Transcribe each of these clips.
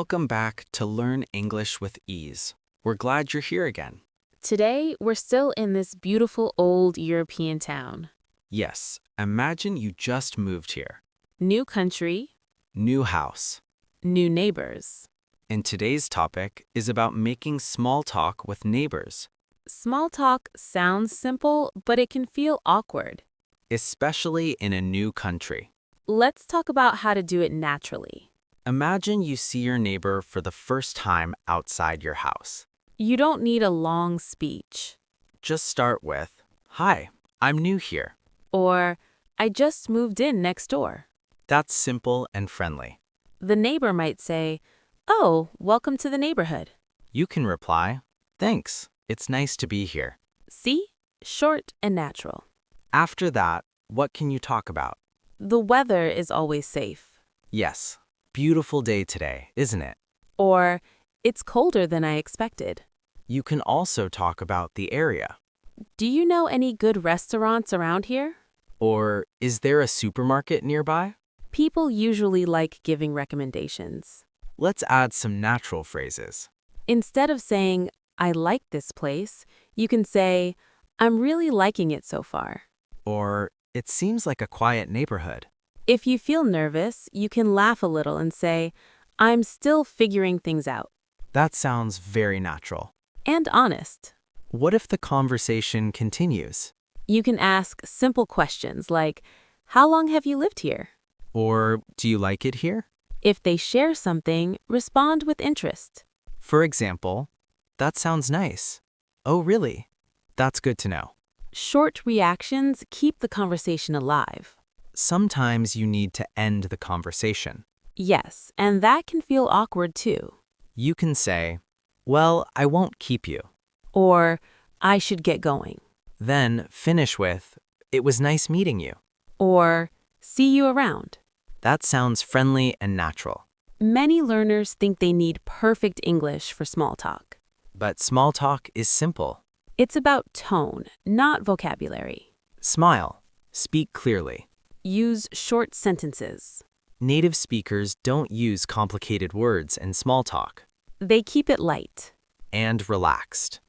Welcome back to Learn English with Ease. We're glad you're here again. Today, we're still in this beautiful old European town. Yes, imagine you just moved here. New country, New house. new neighbors. And today's topic is about making small talk with neighbors, Small talk sounds simple, but it can feel awkward. especially in a new country. Let's talk about how to do it naturally. Imagine you see your neighbor for the first time outside your house. You don't need a long speech. Just start with, "Hi, I'm new here." Or, I just moved in next door. That's simple and friendly. The neighbor might say, "Oh, welcome to the neighborhood." You can reply, "Thanks, it's nice to be here." See? Short and natural. After that, what can you talk about? The weather is always safe. Yes, beautiful day today, isn't it? Or, it's colder than I expected. You can also talk about the area. Do you know any good restaurants around here? Or, is there a supermarket nearby? People usually like giving recommendations. Let's add some natural phrases. Instead of saying, "I like this place," you can say, "I'm really liking it so far." Or, it seems like a quiet neighborhood. If you feel nervous, you can laugh a little and say, "I'm still figuring things out." That sounds very natural. And honest. What if the conversation continues? You can ask simple questions like, "How long have you lived here?" Or, do you like it here? If they share something, respond with interest. For example, that sounds nice. Oh, really? That's good to know. Short reactions keep the conversation alive. Sometimes you need to end the conversation. Yes, and that can feel awkward too. You can say, "Well, I won't keep you." Or, "I should get going." Then finish with, "It was nice meeting you." Or, "See you around." That sounds friendly and natural. Many learners think they need perfect English for small talk. But small talk is simple. It's about tone, not vocabulary. Smile. Speak clearly. Use short sentences. Native speakers don't use complicated words in small talk. They keep it light. And relaxed.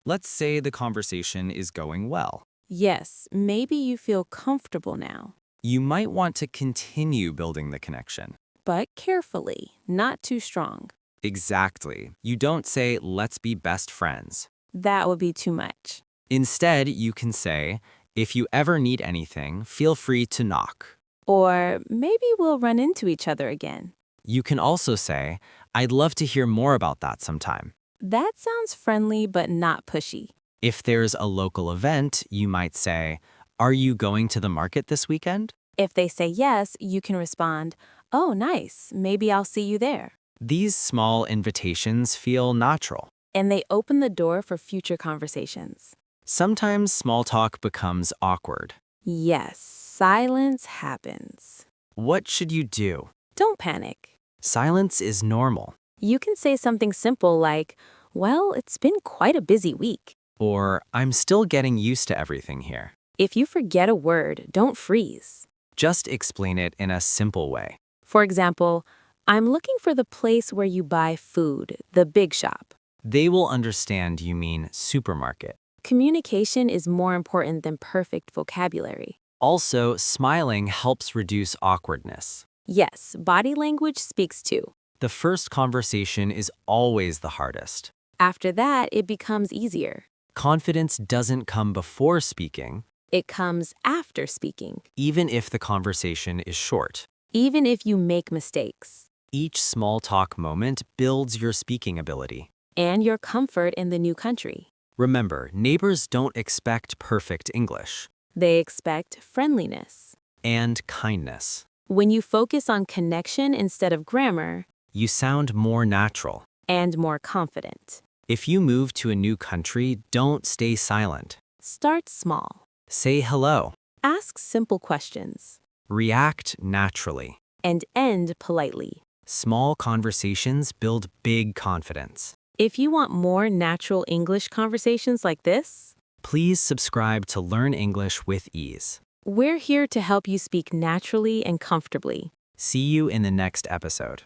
Let's say the conversation is going well. Yes, maybe you feel comfortable now. You might want to continue building the connection. But carefully, not too strong. Exactly. You don't say, "Let's be best friends." That would be too much. Instead, you can say, "If you ever need anything, feel free to knock." Or maybe we'll run into each other again. You can also say, "I'd love to hear more about that sometime." That sounds friendly but not pushy. If there's a local event, you might say, "Are you going to the market this weekend?" If they say yes, you can respond, "Oh, nice. Maybe I'll see you there." These small invitations feel natural. And they open the door for future conversations. Sometimes small talk becomes awkward. Yes, silence happens. What should you do? Don't panic. Silence is normal. You can say something simple like, "Well, it's been quite a busy week." Or, "I'm still getting used to everything here." If you forget a word, don't freeze. Just explain it in a simple way. For example, "I'm looking for the place where you buy food, the big shop." They will understand you mean supermarket. Communication is more important than perfect vocabulary. Also, smiling helps reduce awkwardness. Yes, body language speaks too. The first conversation is always the hardest. After that, it becomes easier. Confidence doesn't come before speaking, It comes after speaking, even if the conversation is short. even if you make mistakes. Each small talk moment builds your speaking ability. And your comfort in the new country. Remember, neighbors don't expect perfect English They expect friendliness. and kindness. When you focus on connection instead of grammar, You sound more natural. and more confident. If you move to a new country, don't stay silent. Start small. Say hello. Ask simple questions. React naturally. And end politely. Small conversations build big confidence. If you want more natural English conversations like this, Please subscribe to Learn English with Ease. we're here to help you speak naturally and comfortably. See you in the next episode.